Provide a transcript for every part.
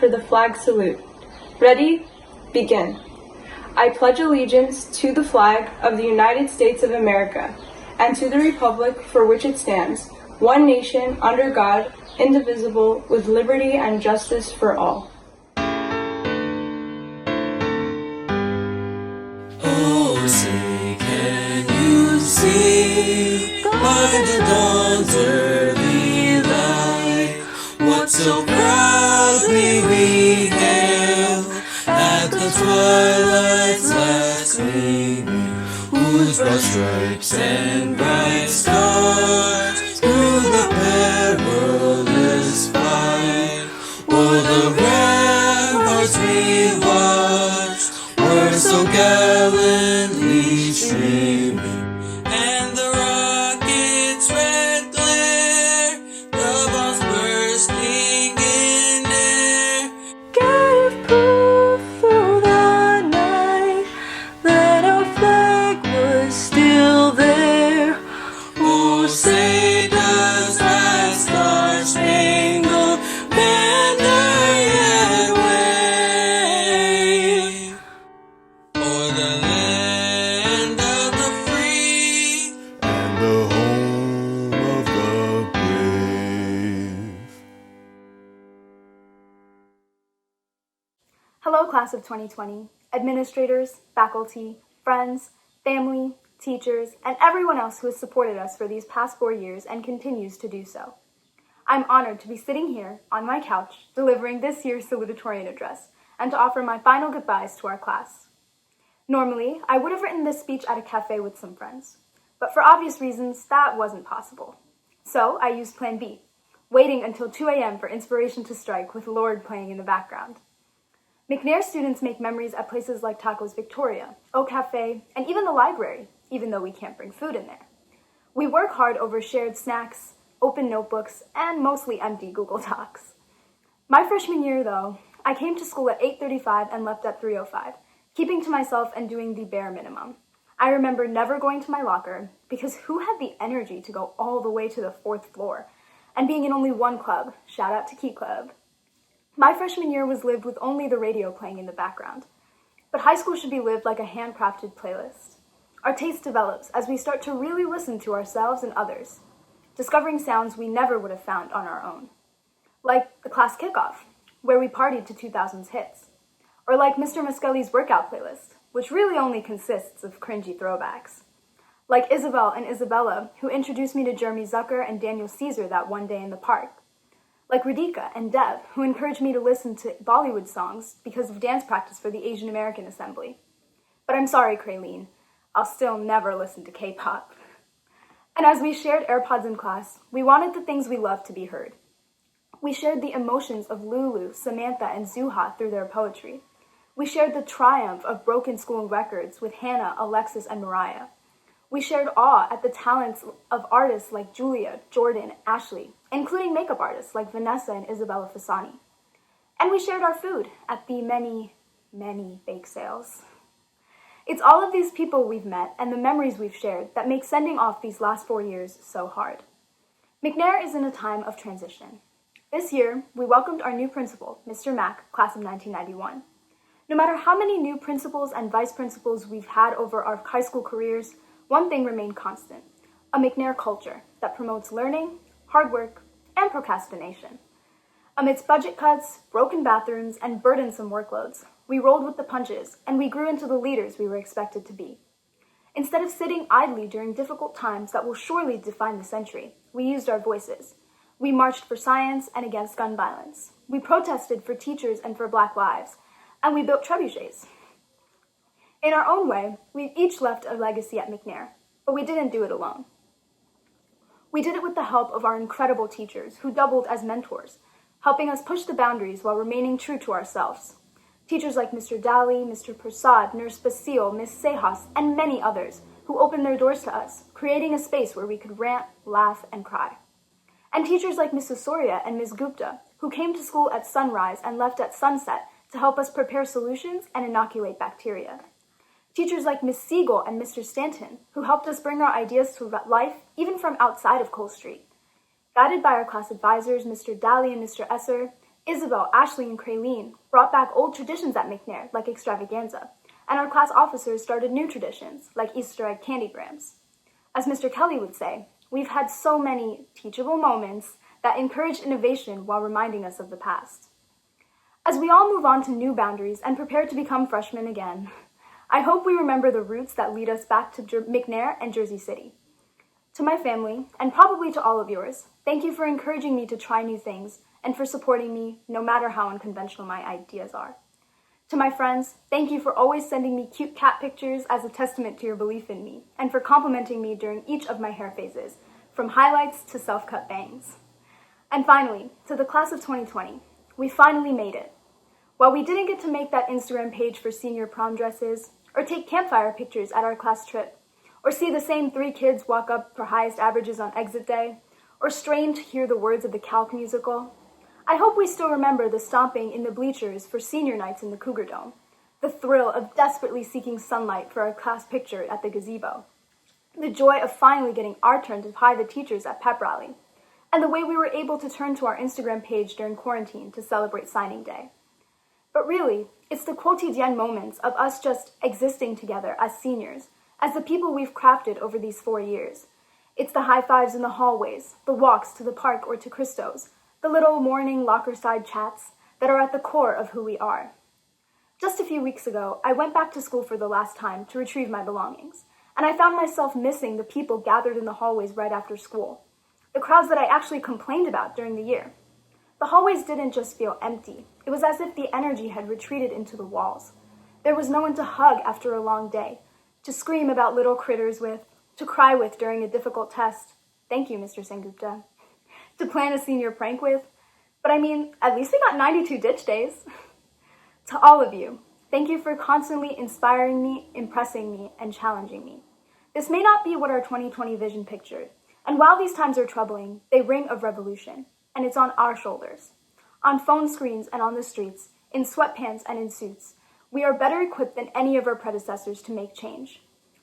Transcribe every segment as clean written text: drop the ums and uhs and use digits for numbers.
for the flag salute. Ready? Begin. I pledge allegiance to the flag of the United States of America and to the republic for which it stands, one nation, under God, indivisible, with liberty and justice for all. Oh, say, can you see by the dawn's early light what so proudly we hailed at the twilight's last gleaming, whose broad stripes and bright stars through the perilous fight o'er the ramparts we watched were so gallantly streaming, and the rocket's red glare, the bombs bursting in air, gave proof through the night that our flag was still there. Oh, say does that star-spangled banner yet wave o'er the land of the free and the home of the brave. Hello, class of 2020, administrators, faculty, friends, family, teachers, and everyone else who has supported us for these past 4 years and continues to do so. I'm honored to be sitting here on my couch delivering this year's salutatorian address and to offer my final goodbyes to our class. Normally, I would have written this speech at a cafe with some friends, but for obvious reasons, that wasn't possible. So I used Plan B, waiting until 2 a.m. for inspiration to strike with Lorde playing in the background. McNair students make memories at places like Tacos Victoria, O Cafe, and even the library, even though we can't bring food in there. We work hard over shared snacks, open notebooks, and mostly empty Google Docs. My freshman year, though, I came to school at 8:35 and left at 3:05, keeping to myself and doing the bare minimum. I remember never going to my locker, because who had the energy to go all the way to the 4th floor, and being in only one club, shout out to Key Club. My freshman year was lived with only the radio playing in the background. But high school should be lived like a handcrafted playlist. Our taste develops as we start to really listen to ourselves and others, discovering sounds we never would have found on our own. Like the class kickoff, where we partied to 2000s hits. Or like Mr. Muskelly's workout playlist, which really only consists of cringy throwbacks. Like Isabel and Isabella, who introduced me to Jeremy Zucker and Daniel Caesar that one day in the park. Like Radhika and Deb, who encouraged me to listen to Bollywood songs because of dance practice for the Asian American Assembly. But I'm sorry, Kraleen, I'll still never listen to K-pop. And as we shared AirPods in class, we wanted the things we loved to be heard. We shared the emotions of Lulu, Samantha, and Zuha through their poetry. We shared the triumph of broken school records with Hannah, Alexis, and Mariah. We shared awe at the talents of artists like Julia, Jordan, Ashley, including makeup artists like Vanessa and Isabella Fasani. And we shared our food at the many, many bake sales. It's all of these people we've met and the memories we've shared that make sending off these last 4 years so hard. McNair is in a time of transition. This year, we welcomed our new principal, Mr. Mack, class of 1991. No matter how many new principals and vice principals we've had over our high school careers, one thing remained constant: a McNair culture that promotes learning, hard work, and procrastination. Amidst budget cuts, broken bathrooms, and burdensome workloads, we rolled with the punches, and we grew into the leaders we were expected to be. Instead of sitting idly during difficult times that will surely define the century, we used our voices. We marched for science and against gun violence. We protested for teachers and for Black lives, and we built trebuchets. In our own way, we each left a legacy at McNair, but we didn't do it alone. We did it with the help of our incredible teachers who doubled as mentors, helping us push the boundaries while remaining true to ourselves. Teachers like Mr. Dali, Mr. Prasad, Nurse Basile, Miss Sejas, and many others who opened their doors to us, creating a space where we could rant, laugh, and cry. And teachers like Mrs. Soria and Ms. Gupta, who came to school at sunrise and left at sunset to help us prepare solutions and inoculate bacteria. Teachers like Miss Siegel and Mr. Stanton, who helped us bring our ideas to life even from outside of Cole Street. Guided by our class advisors, Mr. Daly and Mr. Esser, Isabel, Ashley, and Kraleen brought back old traditions at McNair, like extravaganza, and our class officers started new traditions, like Easter egg candygrams. As Mr. Kelly would say, we've had so many teachable moments that encourage innovation while reminding us of the past. As we all move on to new boundaries and prepare to become freshmen again, I hope we remember the roots that lead us back to McNair and Jersey City. To my family, and probably to all of yours, thank you for encouraging me to try new things and for supporting me no matter how unconventional my ideas are. To my friends, thank you for always sending me cute cat pictures as a testament to your belief in me, and for complimenting me during each of my hair phases, from highlights to self-cut bangs. And finally, to the class of 2020, we finally made it. While we didn't get to make that Instagram page for senior prom dresses, or take campfire pictures at our class trip, or see the same 3 kids walk up for highest averages on exit day, or strain to hear the words of the Calc musical, I hope we still remember the stomping in the bleachers for senior nights in the Cougar Dome, the thrill of desperately seeking sunlight for our class picture at the gazebo, the joy of finally getting our turn to hi the teachers at pep rally, and the way we were able to turn to our Instagram page during quarantine to celebrate signing day. But really, it's the quotidienne moments of us just existing together as seniors, as the people we've crafted over these 4 years. It's the high fives in the hallways, the walks to the park or to Christo's, the little morning locker-side chats that are at the core of who we are. Just a few weeks ago, I went back to school for the last time to retrieve my belongings, and I found myself missing the people gathered in the hallways right after school, the crowds that I actually complained about during the year. The hallways didn't just feel empty. It was as if the energy had retreated into the walls. There was no one to hug after a long day, to scream about little critters with, to cry with during a difficult test. Thank you, Mr. Sengupta. To plan a senior prank with. But I mean, at least we got 92 ditch days. To all of you, thank you for constantly inspiring me, impressing me, and challenging me. This may not be what our 2020 vision pictured, and while these times are troubling, they ring of revolution. And it's on our shoulders. On phone screens and on the streets, in sweatpants and in suits, we are better equipped than any of our predecessors to make change.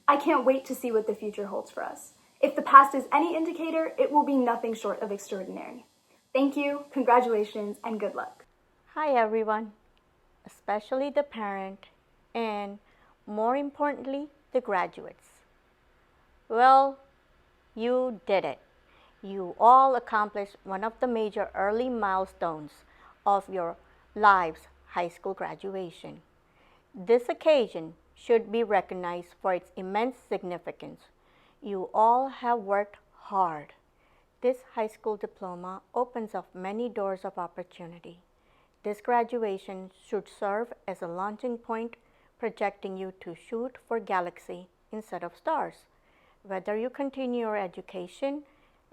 I can't wait to see what the future holds for us. If the past is any indicator, it will be nothing short of extraordinary. Thank you, congratulations, and good luck. Hi everyone, especially the parent and more importantly, the graduates. Well, you did it. You all accomplished one of the major early milestones of your lives' high school graduation. This occasion should be recognized for its immense significance. You all have worked hard. This high school diploma opens up many doors of opportunity. This graduation should serve as a launching point, projecting you to shoot for galaxy instead of stars. Whether you continue your education,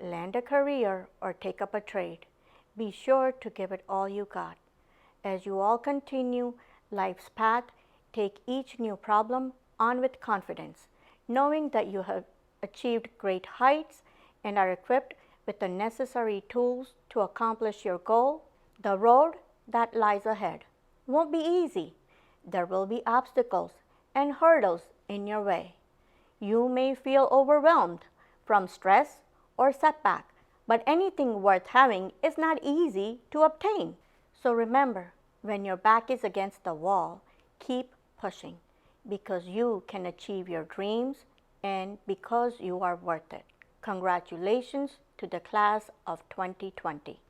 land a career, or take up a trade, be sure to give it all you got. As you all continue life's path, take each new problem on with confidence, knowing that you have achieved great heights and are equipped with the necessary tools to accomplish your goal. The road that lies ahead won't be easy. There will be obstacles and hurdles in your way. You may feel overwhelmed from stress or setback, but anything worth having is not easy to obtain. So remember, when your back is against the wall, keep pushing, because you can achieve your dreams and because you are worth it. Congratulations to the class of 2020.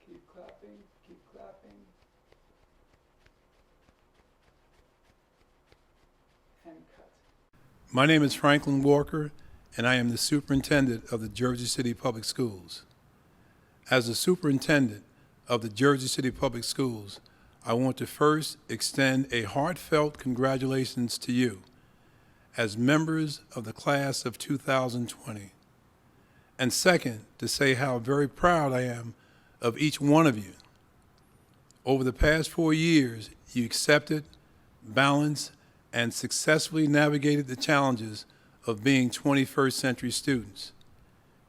Keep clapping, keep clapping. And cut. My name is Franklin Walker, and I am the superintendent of the Jersey City Public Schools. As the superintendent of the Jersey City Public Schools, I want to first extend a heartfelt congratulations to you as members of the class of 2020. And second, to say how very proud I am of each one of you. Over the past 4 years, you accepted, balanced, and successfully navigated the challenges of being 21st century students.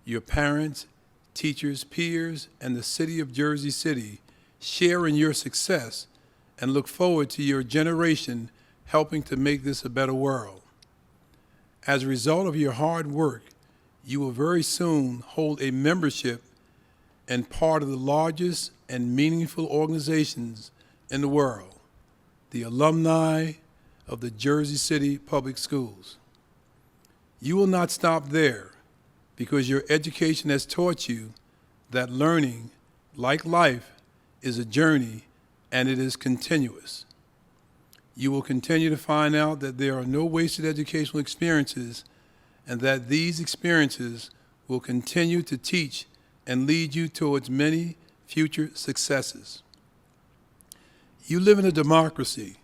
Your parents, teachers, peers, and the city of Jersey City share in your success and look forward to your generation helping to make this a better world. As a result of your hard work, you will very soon hold a membership and part of the largest and meaningful organizations in the world, the alumni of the Jersey City Public Schools. You will not stop there because your education has taught you that learning, like life, is a journey and it is continuous. You will continue to find out that there are no wasted educational experiences and that these experiences will continue to teach and lead you towards many future successes. You live in a democracy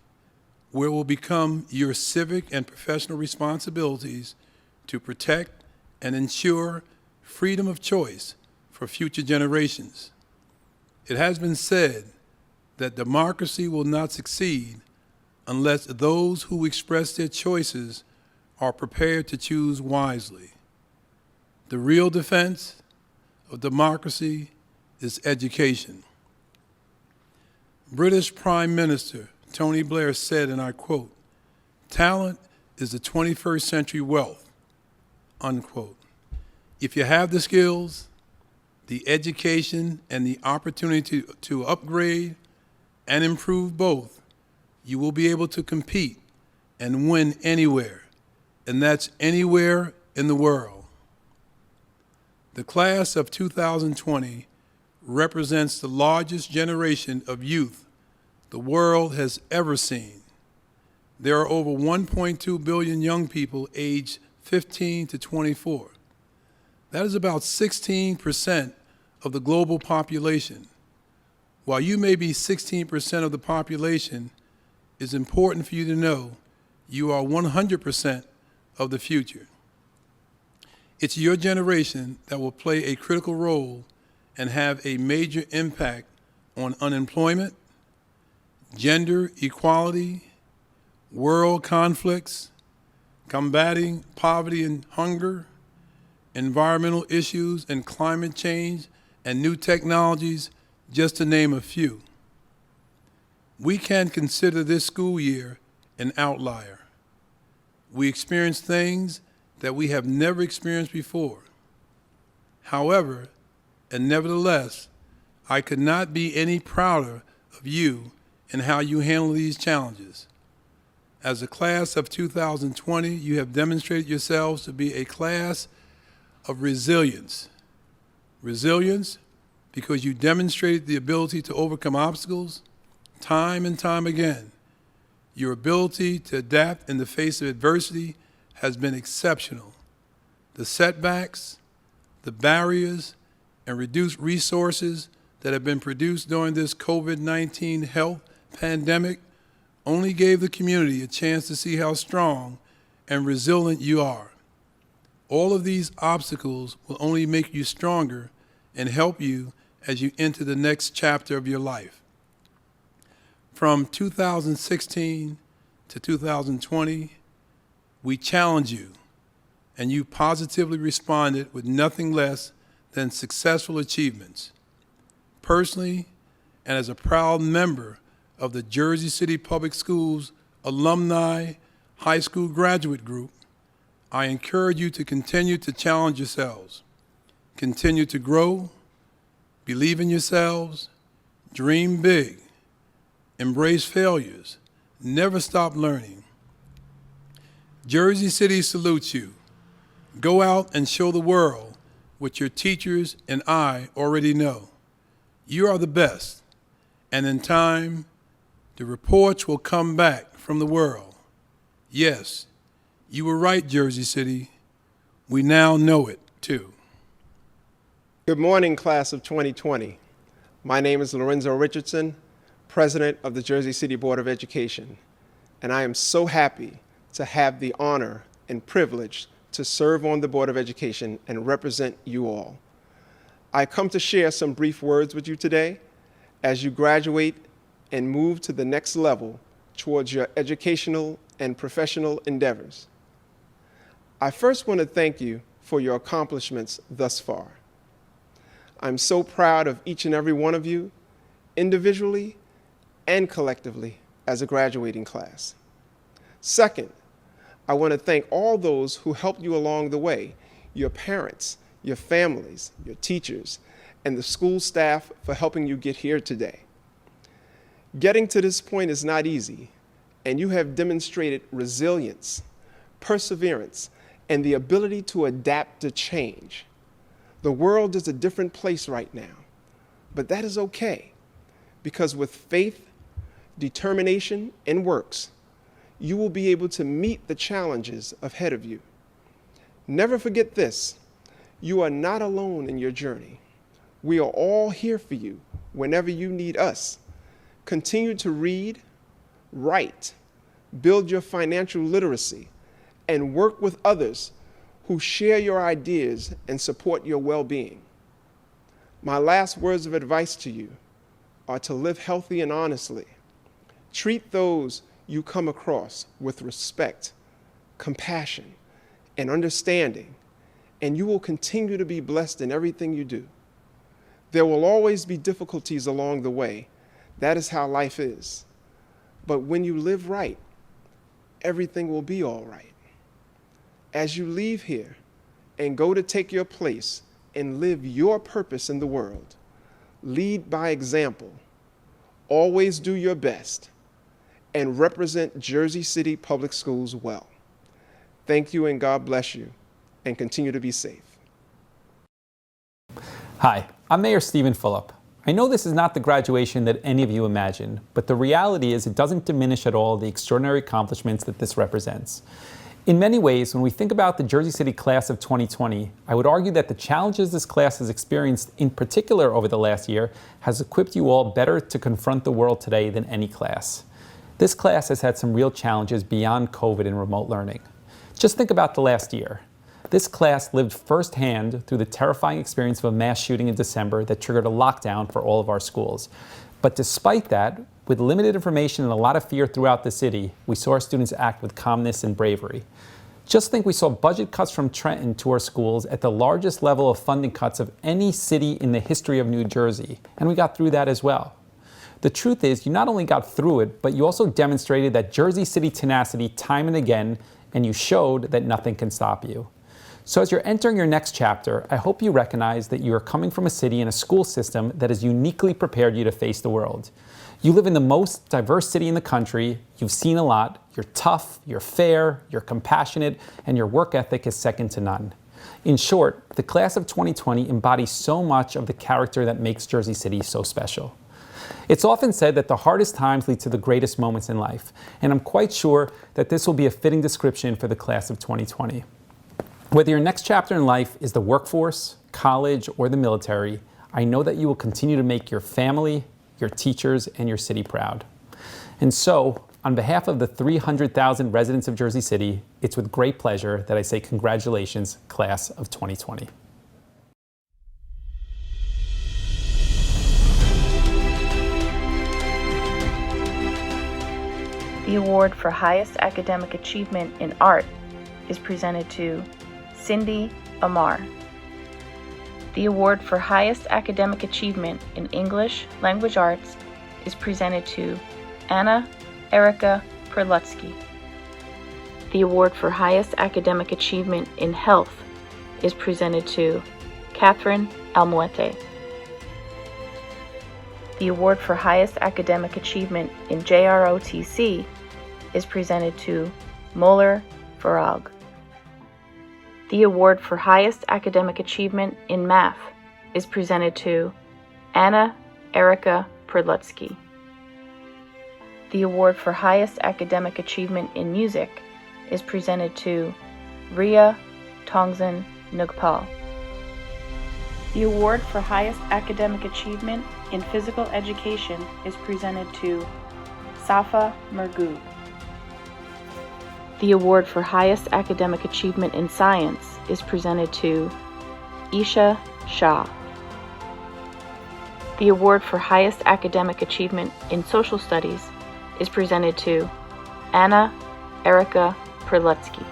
where it will become your civic and professional responsibilities to protect and ensure freedom of choice for future generations. It has been said that democracy will not succeed unless those who express their choices are prepared to choose wisely. The real defense of democracy is education. British Prime Minister Tony Blair said, and I quote, "Talent is the 21st century wealth," unquote. If you have the skills, the education, and the opportunity to upgrade and improve both, you will be able to compete and win anywhere, and that's anywhere in the world. The class of 2020 represents the largest generation of youth the world has ever seen. There are over 1.2 billion young people aged 15 to 24. That is about 16% of the global population. While you may be 16% of the population, it's important for you to know you are 100% of the future. It's your generation that will play a critical role and have a major impact on unemployment, gender equality, world conflicts, combating poverty and hunger, environmental issues and climate change, and new technologies, just to name a few. We can consider this school year an outlier. We experience things that we have never experienced before. However, and nevertheless, I could not be any prouder of you and how you handle these challenges. As a class of 2020, you have demonstrated yourselves to be a class of resilience. Resilience because you demonstrated the ability to overcome obstacles time and time again. Your ability to adapt in the face of adversity has been exceptional. The setbacks, the barriers, and reduced resources that have been produced during this COVID-19 health pandemic only gave the community a chance to see how strong and resilient you are. All of these obstacles will only make you stronger and help you as you enter the next chapter of your life. From 2016 to 2020, we challenged you, and you positively responded with nothing less than successful achievements. Personally, and as a proud member of the Jersey City Public Schools Alumni High School Graduate Group, I encourage you to continue to challenge yourselves, continue to grow, believe in yourselves, dream big, embrace failures, never stop learning. Jersey City salutes you. Go out and show the world what your teachers and I already know. You are the best, and in time, the reports will come back from the world. Yes, you were right, Jersey City. We now know it, too. Good morning, class of 2020. My name is Lorenzo Richardson, President of the Jersey City Board of Education, and I am so happy to have the honor and privilege to serve on the Board of Education and represent you all. I come to share some brief words with you today as you graduate and move to the next level towards your educational and professional endeavors. I first want to thank you for your accomplishments thus far. I'm so proud of each and every one of you, individually and collectively as a graduating class. Second, I want to thank all those who helped you along the way, your parents, your families, your teachers, and the school staff for helping you get here today. Getting to this point is not easy, and you have demonstrated resilience, perseverance, and the ability to adapt to change. The world is a different place right now, but that is okay, because with faith, determination, and works, you will be able to meet the challenges ahead of you. Never forget this: you are not alone in your journey. We are all here for you whenever you need us. Continue to read, write, build your financial literacy, and work with others who share your ideas and support your well-being. My last words of advice to you are to live healthy and honestly. Treat those you come across with respect, compassion, and understanding, and you will continue to be blessed in everything you do. There will always be difficulties along the way. That is how life is. But when you live right, everything will be all right. As you leave here and go to take your place and live your purpose in the world, lead by example, always do your best, and represent Jersey City Public Schools well. Thank you, and God bless you, and continue to be safe. Hi, I'm Mayor Stephen Fulop. I know this is not the graduation that any of you imagined, but the reality is it doesn't diminish at all the extraordinary accomplishments that this represents. In many ways, when we think about the Jersey City class of 2020, I would argue that the challenges this class has experienced, in particular over the last year, has equipped you all better to confront the world today than any class. This class has had some real challenges beyond COVID and remote learning. Just think about the last year. This class lived firsthand through the terrifying experience of a mass shooting in December that triggered a lockdown for all of our schools. But despite that, with limited information and a lot of fear throughout the city, we saw our students act with calmness and bravery. Just think, we saw budget cuts from Trenton to our schools at the largest level of funding cuts of any city in the history of New Jersey, and we got through that as well. The truth is, you not only got through it, but you also demonstrated that Jersey City tenacity time and again, and you showed that nothing can stop you. So as you're entering your next chapter, I hope you recognize that you are coming from a city and a school system that has uniquely prepared you to face the world. You live in the most diverse city in the country, you've seen a lot, you're tough, you're fair, you're compassionate, and your work ethic is second to none. In short, the class of 2020 embodies so much of the character that makes Jersey City so special. It's often said that the hardest times lead to the greatest moments in life, and I'm quite sure that this will be a fitting description for the class of 2020. Whether your next chapter in life is the workforce, college, or the military, I know that you will continue to make your family, your teachers, and your city proud. And so, on behalf of the 300,000 residents of Jersey City, it's with great pleasure that I say congratulations, class of 2020. The award for highest academic achievement in art is presented to Cindy Amar. The award for highest academic achievement in English Language Arts is presented to Anna Erica Perlutsky. The award for highest academic achievement in health is presented to Catherine Almuete. The award for highest academic achievement in JROTC is presented to Moeller Farag. The award for highest academic achievement in math is presented to Anna Erica Perlutsky. The award for highest academic achievement in music is presented to Ria Tongzin Nugpal. The award for highest academic achievement in physical education is presented to Safa Mergoob. The award for highest academic achievement in science is presented to Isha Shah. The award for highest academic achievement in social studies is presented to Anna Erica Perlutsky.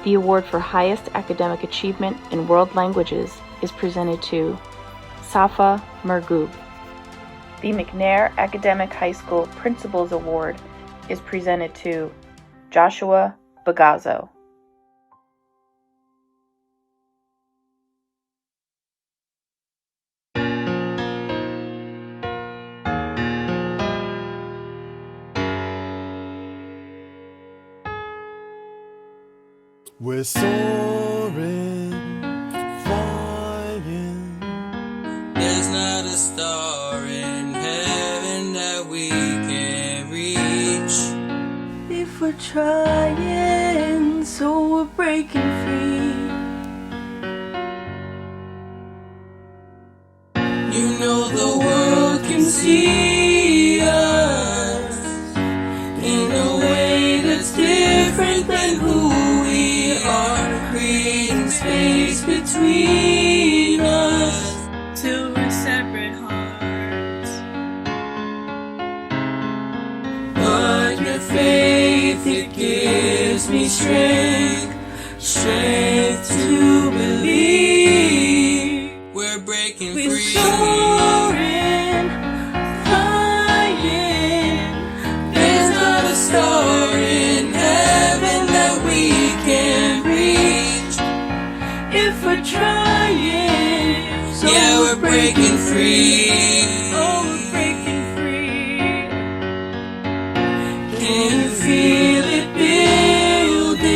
The award for highest academic achievement in world languages is presented to Safa Mergoob. The McNair Academic High School Principals Award is presented to Joshua Bagazzo. We're soaring, flying. There's not a star in heaven that we can't reach. If we're trying, so we're breaking free. You know the world can see us in a way that's different than who we are, creating space between us Till we're separate hearts. but your faith, it gives me strength to believe we're breaking We're free. soaring, flying. There's not a star in heaven that we can reach. If we're trying, so Yeah, we're breaking free. Oh, we're breaking free. Can you feel it building?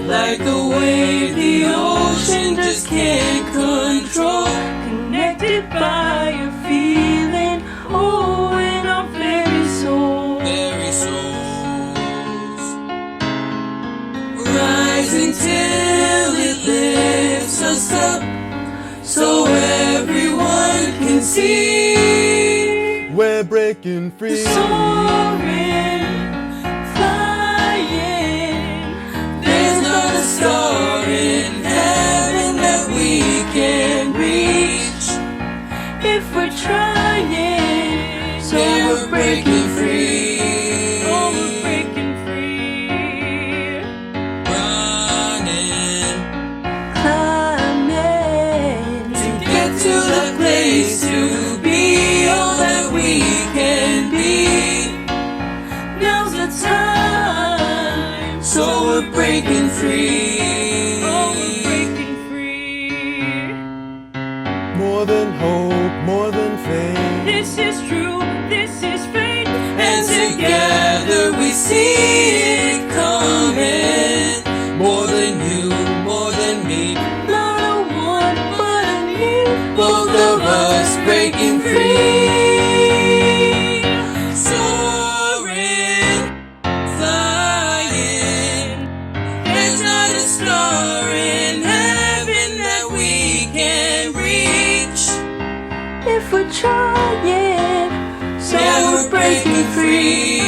Like a wave the ocean just can't control. Connected by a feeling, oh, in our very soul. Very souls rising till it lifts us up, so everyone can see we're breaking free. Soaring, flying. There's not a star in heaven that we can reach. If we're trying, so Yeah, we're breaking free. free. Oh, we're breaking free. Running Climbing to get to the place to be all that we can be. now's the time. So we're breaking free. Oh, we're breaking free. More than hope, more than faith. This is true. This is fate. And together we see it coming. More than you, more than me. Not a one, but a me. Both of us breaking free. Soaring, flying. There's not a star in heaven that we can reach. If we're trying, so Yeah, we're breaking free.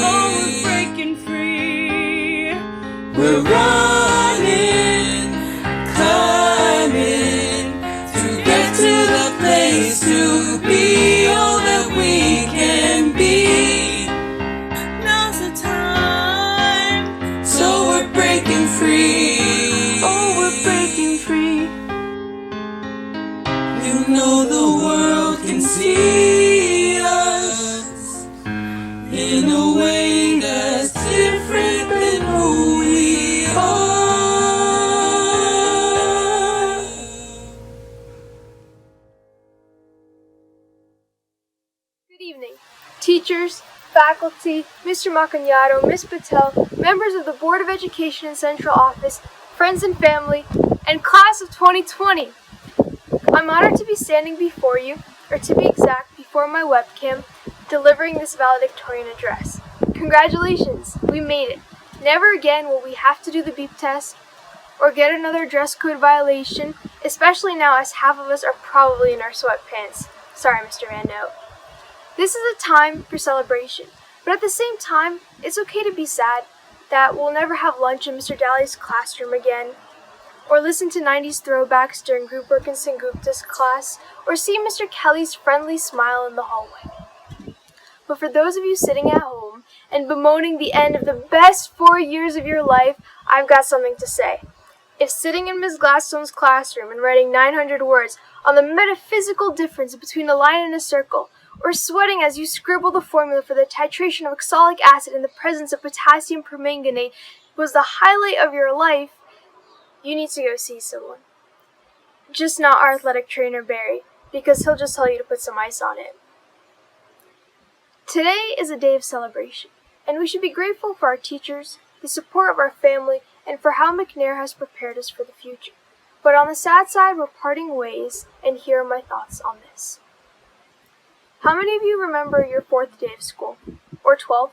Oh, free. we're breaking free. We're running, climbing to get to the place to be all that we can be. Now's the time. So we're breaking free. Oh, we're breaking free. You know the world can see us in a way that's different than who we are. Good evening, teachers, faculty, Mr. Macagnato, Ms. Patel, members of the Board of Education and Central Office, friends and family, and class of 2020. I'm honored to be standing before you, or to be exact, before my webcam, delivering this valedictorian address. Congratulations, we made it. Never again will we have to do the beep test or get another dress code violation, especially now as half of us are probably in our sweatpants. Sorry, Mr. Van Note. This is a time for celebration, but at the same time, it's okay to be sad that we'll never have lunch in Mr. Daly's classroom again, or listen to 90s throwbacks during group work in Sengupta's class, or see Mr. Kelly's friendly smile in the hallway. But for those of you sitting at home and bemoaning the end of the best 4 years of your life, I've got something to say. If sitting in Ms. Gladstone's classroom and writing 900 words on the metaphysical difference between a line and a circle or sweating as you scribble the formula for the titration of oxalic acid in the presence of potassium permanganate was the highlight of your life, you need to go see someone. Just not our athletic trainer Barry, because he'll just tell you to put some ice on it. Today is a day of celebration, and we should be grateful for our teachers, the support of our family, and for how McNair has prepared us for the future. But on the sad side, we're parting ways, and here are my thoughts on this. How many of you remember your 4th day of school? Or 12th?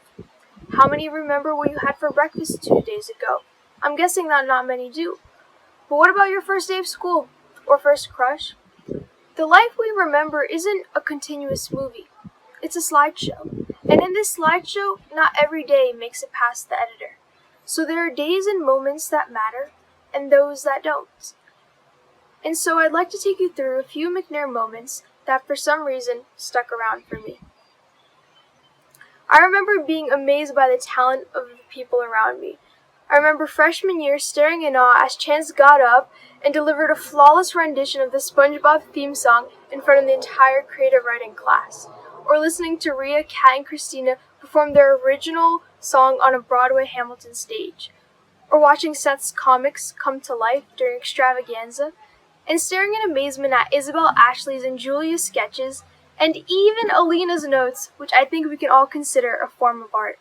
How many remember what you had for breakfast 2 days ago? I'm guessing that not many do. But what about your first day of school? Or first crush? The life we remember isn't a continuous movie. It's a slideshow. And in this slideshow, not every day makes it past the editor. So there are days and moments that matter, and those that don't. And so I'd like to take you through a few McNair moments that for some reason stuck around for me. I remember being amazed by the talent of the people around me. I remember freshman year staring in awe as Chance got up and delivered a flawless rendition of the SpongeBob theme song in front of the entire creative writing class, or listening to Rhea, Kat, and Christina perform their original song on a Broadway Hamilton stage, or watching Seth's comics come to life during Extravaganza, and staring in amazement at Isabel Ashley's and Julia's sketches, and even Alina's notes, which I think we can all consider a form of art.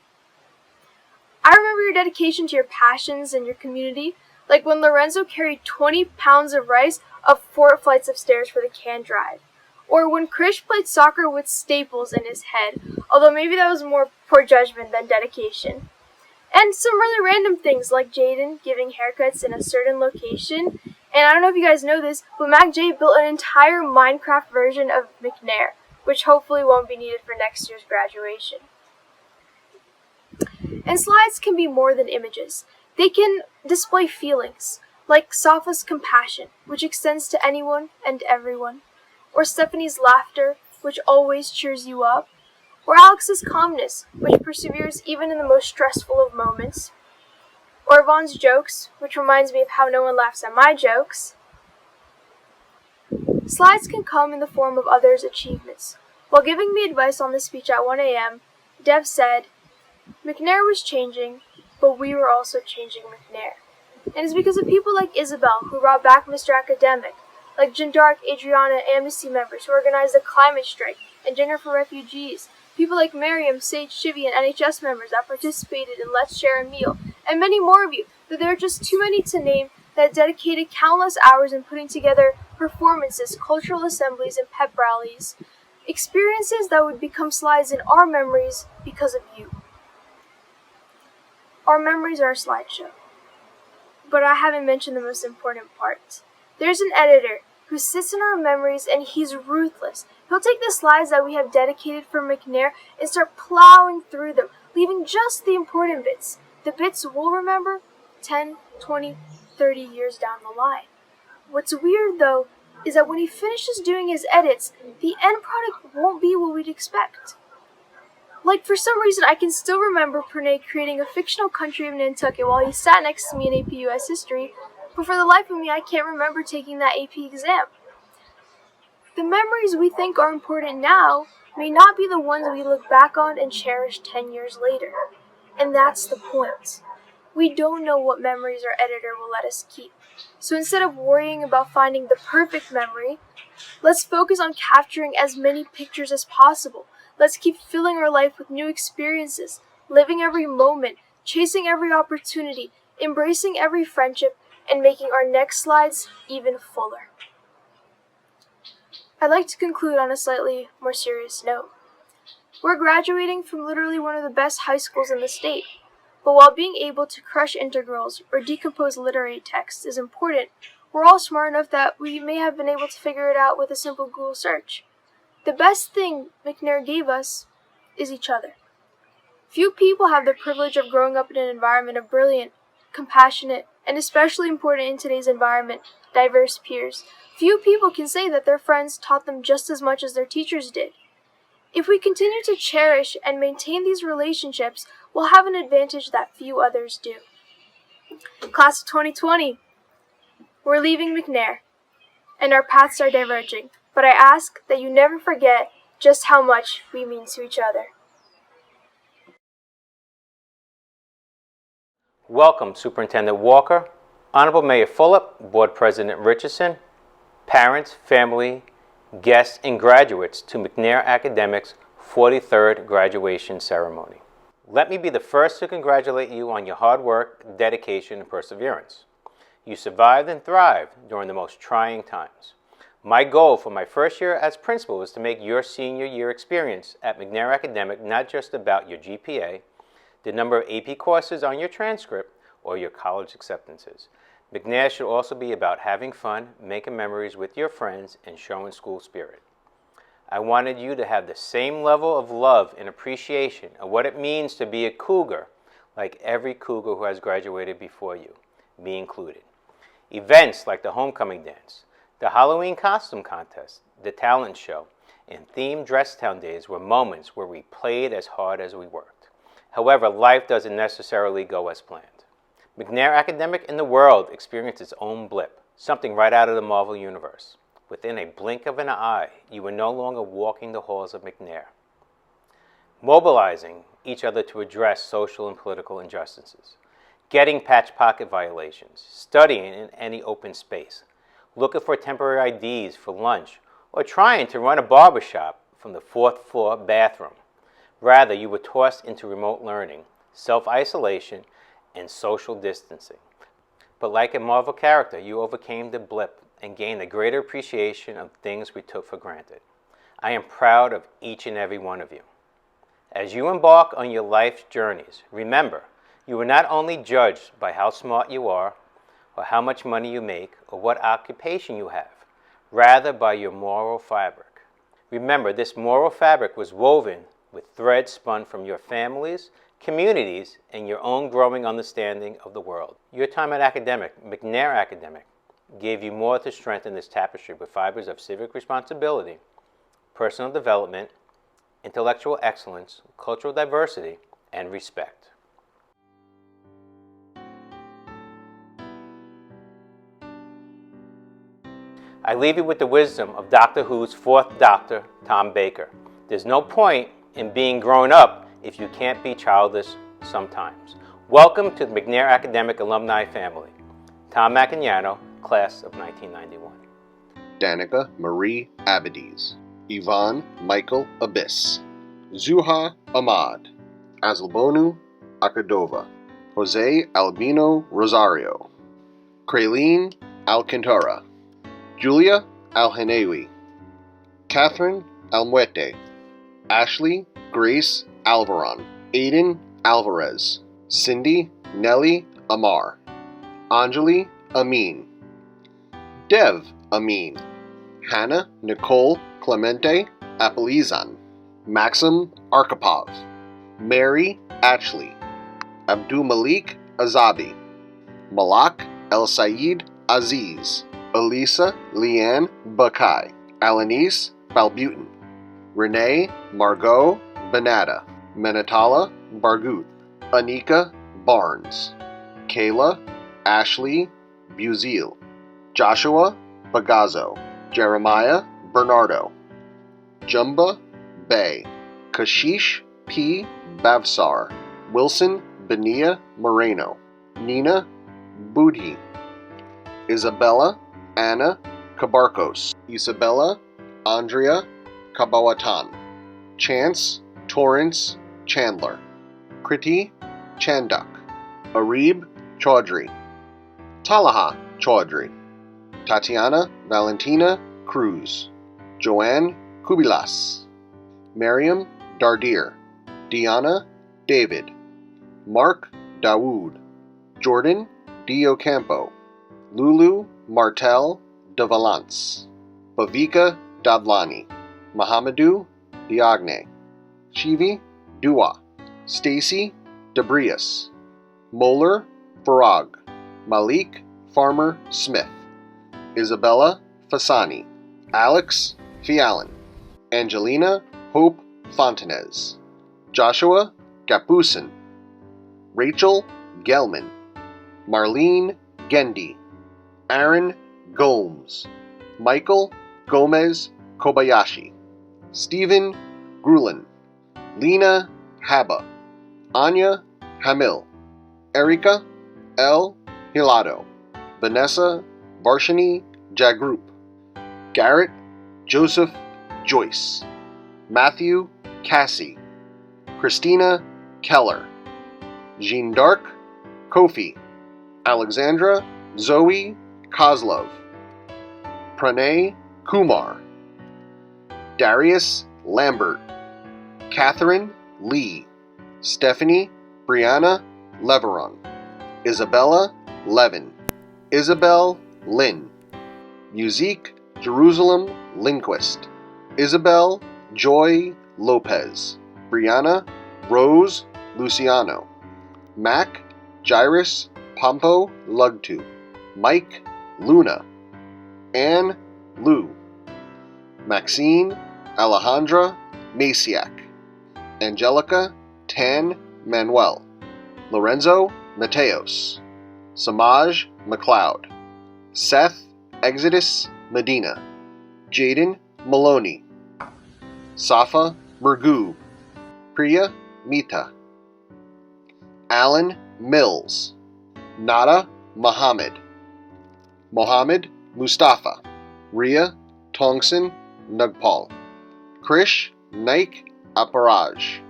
I remember your dedication to your passions and your community, like when Lorenzo carried 20 pounds of rice up 4 flights of stairs for the can drive, or when Krish played soccer with staples in his head, although maybe that was more poor judgment than dedication. And some really random things like Jaden giving haircuts in a certain location. And I don't know if you guys know this, but Mac J built an entire Minecraft version of McNair, which hopefully won't be needed for next year's graduation. And slides can be more than images. They can display feelings, like Safa's compassion, which extends to anyone and everyone, or Stephanie's laughter, which always cheers you up, or Alex's calmness, which perseveres even in the most stressful of moments, or Yvonne's jokes, which reminds me of how no one laughs at my jokes. Slides can come in the form of others' achievements. While giving me advice on the speech at 1 a.m., Dev said, McNair was changing, but we were also changing McNair. And it's because of people like Isabel, who brought back Mr. Academic, like Jandark, Adriana, and Amnesty members who organized the climate strike and Dinner for Refugees, people like Miriam, Sage, Shivy, and NHS members that participated in Let's Share a Meal, and many more of you, that there are just too many to name, that dedicated countless hours in putting together performances, cultural assemblies, and pep rallies, experiences that would become slides in our memories because of you. Our memories are a slideshow. But I haven't mentioned the most important part. There's an editor who sits in our memories, and he's ruthless. He'll take the slides that we have dedicated for McNair and start plowing through them, leaving just the important bits. The bits we'll remember 10, 20, 30 years down the line. What's weird, though, is that when he finishes doing his edits, the end product won't be what we'd expect. Like, for some reason, I can still remember Pranay creating a fictional country of Nantucket while he sat next to me in AP US History, but for the life of me, I can't remember taking that AP exam. The memories we think are important now may not be the ones we look back on and cherish 10 years later. And that's the point. We don't know what memories our editor will let us keep. So instead of worrying about finding the perfect memory, let's focus on capturing as many pictures as possible. Let's keep filling our life with new experiences, living every moment, chasing every opportunity, embracing every friendship, and making our next slides even fuller. I'd like to conclude on a slightly more serious note. We're graduating from literally one of the best high schools in the state, but while being able to crush integrals or decompose literary texts is important, we're all smart enough that we may have been able to figure it out with a simple Google search. The best thing McNair gave us is each other. Few people have the privilege of growing up in an environment of brilliant, compassionate, and especially important in today's environment, diverse peers. Few people can say that their friends taught them just as much as their teachers did. If we continue to cherish and maintain these relationships, we'll have an advantage that few others do. Class of 2020, we're leaving McNair, and our paths are diverging. But I ask that you never forget just how much we mean to each other. Welcome, Superintendent Walker, Honorable Mayor Fulop, Board President Richardson, parents, family, guests, and graduates to McNair Academic's 43rd graduation ceremony. Let me be the first to congratulate you on your hard work, dedication, and perseverance. You survived and thrived during the most trying times. My goal for my first year as principal was to make your senior year experience at McNair Academic not just about your GPA, the number of AP courses on your transcript, or your college acceptances. McNair should also be about having fun, making memories with your friends, and showing school spirit. I wanted you to have the same level of love and appreciation of what it means to be a Cougar, like every Cougar who has graduated before you, me included. Events like the homecoming dance, the Halloween costume contest, the talent show, and themed dress town days were moments where we played as hard as we worked. However, life doesn't necessarily go as planned. McNair Academic in the world experienced its own blip, something right out of the Marvel Universe. Within a blink of an eye, you were no longer walking the halls of McNair, mobilizing each other to address social and political injustices, getting patch pocket violations, studying in any open space, looking for temporary IDs for lunch, or trying to run a barbershop from the 4th floor bathroom. Rather, you were tossed into remote learning, self-isolation, and social distancing. But like a Marvel character, you overcame the blip and gained a greater appreciation of things we took for granted. I am proud of each and every one of you. As you embark on your life's journeys, remember, you are not only judged by how smart you are, or how much money you make, or what occupation you have, rather by your moral fabric. Remember, this moral fabric was woven with threads spun from your families, communities, and your own growing understanding of the world. Your time at McNair Academic, gave you more to strengthen this tapestry with fibers of civic responsibility, personal development, intellectual excellence, cultural diversity, and respect. I leave you with the wisdom of Doctor Who's 4th Doctor, Tom Baker. There's no point in being grown up if you can't be childish sometimes. Welcome to the McNair Academic Alumni family. Tom Macchignano, class of 1991. Danica Marie Abadies, Yvonne Michael Abyss, Zuha Ahmad, Azlbonu Akadova, Jose Albino Rosario, Kraylene Alcantara, Julia Alhenewi, Catherine Almuete, Ashley Grace Alvaron, Aiden Alvarez, Cindy Nelly Amar, Anjali Amin, Dev Amin, Hannah Nicole Clemente Apelizan, Maxim Arkhipov, Mary Ashley, Abdul Malik Azabi, Malak El Said Aziz, Elisa Leanne Bakai, Alanis Balbutin, Renee Margot Benata, Menatala Bargut, Anika Barnes, Kayla Ashley Buzil, Joshua Bagazzo, Jeremiah Bernardo, Jumba Bay, Kashish P. Bavsar, Wilson Benia Moreno, Nina Budhi, Isabella Anna Cabarcos, Isabella Andrea Kabawatan, Chance Torrance Chandler, Kriti Chandak, Arib Chaudhry, Talaha Chaudhry, Tatiana Valentina Cruz, Joanne Kubilas, Miriam Dardir, Diana David, Mark Dawood, Jordan D. Ocampo, Lulu Martel de Valance, Bavika Davlani, Mahamadou Diagne, Shivi Dua, Stacy Debrius, Moeller Farag, Malik Farmer Smith, Isabella Fasani, Alex Fiallen, Angelina Hope Fontanez, Joshua Gapusin, Rachel Gelman, Marlene Gendy, Aaron Gomes, Michael Gomez Kobayashi, Stephen Grulin, Lena Haba, Anya Hamil, Erica L. Hilado, Vanessa Varshini Jagrup, Garrett Joseph Joyce, Matthew Cassie, Christina Keller, Jean d'Arc Kofi, Alexandra Zoe Kozlov, Pranay Kumar, Darius Lambert, Catherine Lee, Stephanie Brianna Leveron, Isabella Levin, Isabel Lynn, Musique Jerusalem Lindquist, Isabel Joy Lopez, Brianna Rose Luciano, Mac Jairus Pompo Lugtu, Mike Luna, Anne Lou, Maxine Alejandra Masiak, Angelica Tan Manuel, Lorenzo Mateos, Samaj McLeod, Seth Exodus Medina, Jaden Maloney, Safa Murgu, Priya Mita, Alan Mills, Nada Muhammad, Mohammed Mustafa, Ria Tongson Nagpal, Krish Naik Aparaj,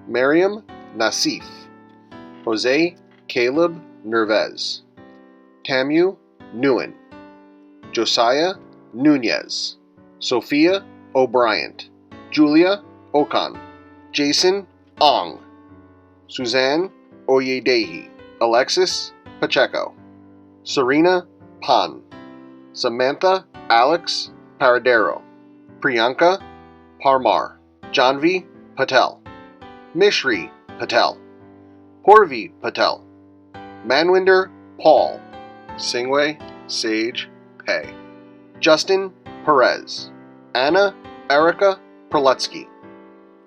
Miriam Nasif, Jose Caleb Nervez, Tamu Nguyen, Josiah Nunez, Sophia O'Brien, Julia Okan, Jason Ong, Suzanne Oyedehi, Alexis Pacheco, Serena Pan, Samantha Alex Paradero, Priyanka Parmar, Janvi Patel, Mishri Patel, Horvi Patel, Manwinder Paul, Singway Sage Pei, Justin Perez, Anna Erica Perlutsky,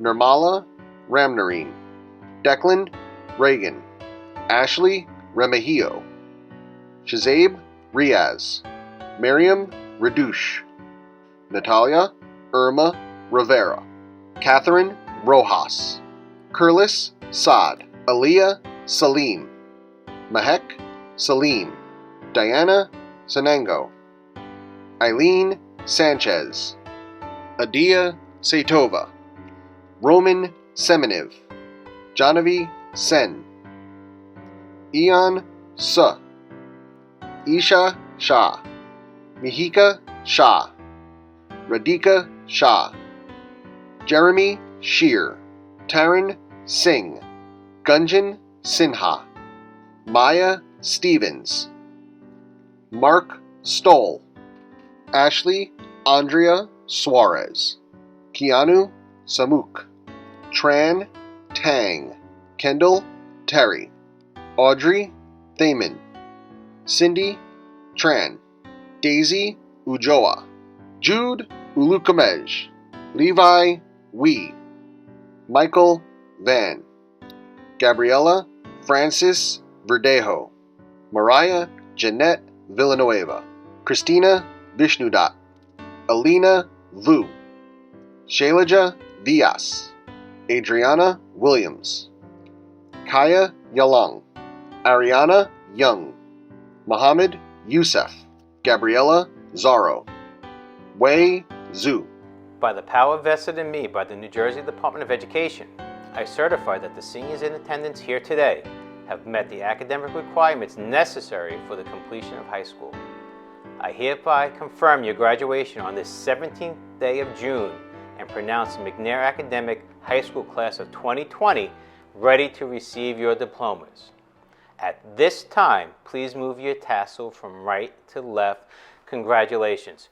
Nirmala Ramnarine, Declan Reagan, Ashley Remigio, Shazabe Riaz, Miriam Redush, Natalia Irma Rivera, Catherine Rojas, Curlis Saad, Aliyah Salim, Mahek Salim, Diana Sanango, Eileen Sanchez, Adia Saitova, Roman Semenev, Janavi Sen, Ian Suh, Isha Shah, Mihika Shah, Radhika Shah, Jeremy Shear, Taran Singh, Gunjan Sinha, Maya Stevens, Mark Stoll, Ashley Andrea Suarez, Keanu Samuk, Tran Tang, Kendall Terry, Audrey Thaman, Cindy Tran, Daisy Ujoa, Jude Ulukamej, Levi Wee, Michael Van, Gabriella Francis Verdejo, Mariah Jeanette Villanueva, Christina Vishnudat, Alina Vu, Shailaja Vias, Adriana Williams, Kaya Yalang, Ariana Young, Mohammed Youssef, Gabriella Zaro, Wei Zhu. By the power vested in me by the New Jersey Department of Education, I certify that the seniors in attendance here today have met the academic requirements necessary for the completion of high school. I hereby confirm your graduation on this 17th day of June and pronounce the McNair Academic High School Class of 2020 ready to receive your diplomas. At this time, please move your tassel from right to left. Congratulations.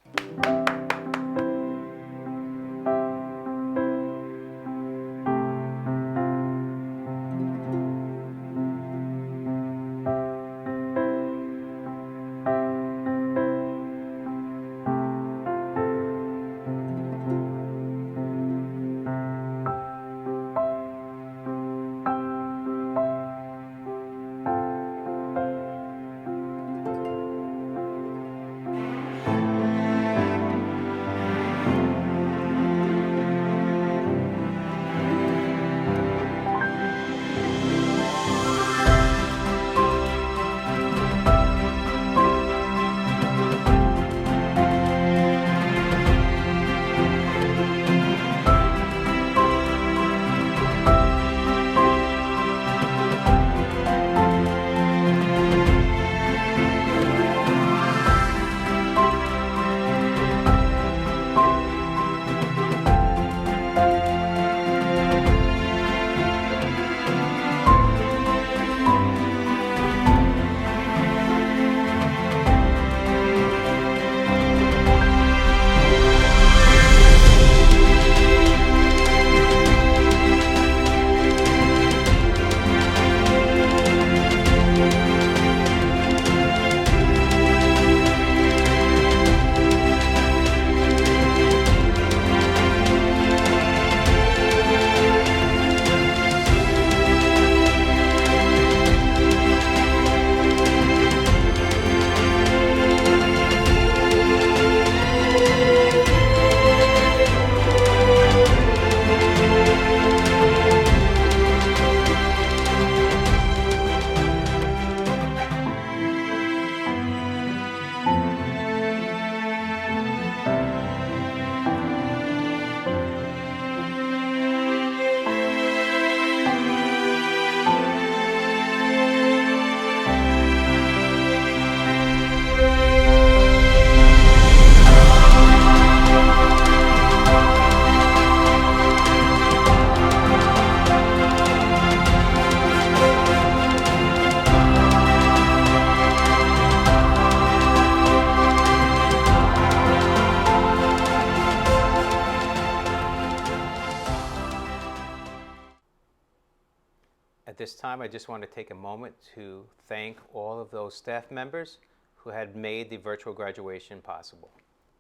At this time, I just want to take a moment to thank all of those staff members who had made the virtual graduation possible.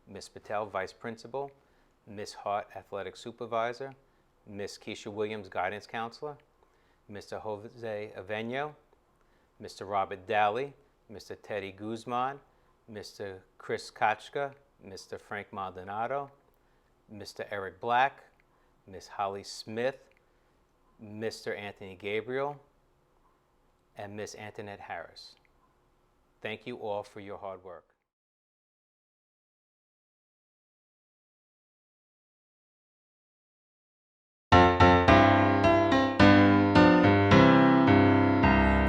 Ms. Patel, Vice Principal, Ms. Hart, Athletic Supervisor, Ms. Keisha Williams, Guidance Counselor, Mr. Jose Aveno, Mr. Robert Daly, Mr. Teddy Guzman, Mr. Chris Kachka, Mr. Frank Maldonado, Mr. Eric Black, Ms. Holly Smith, Mr. Anthony Gabriel, and Ms. Antoinette Harris. Thank you all for your hard work.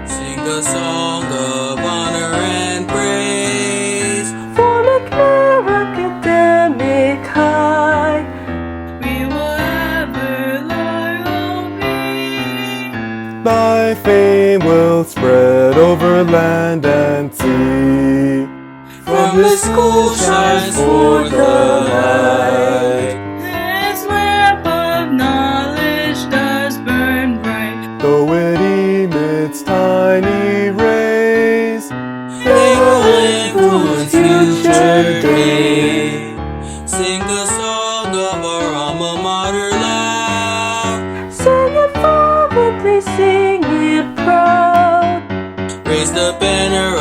Sing a song of honor and praise for McNair Academic High. We will ever loyal be. Thy fame will spread over land and sea. From the school shines forth the light. This lamp of knowledge does burn bright. Though it emits tiny rays, they will influence future days. Sing the song of our alma mater loud. Sing it fervently, sing it proud. Raise the banner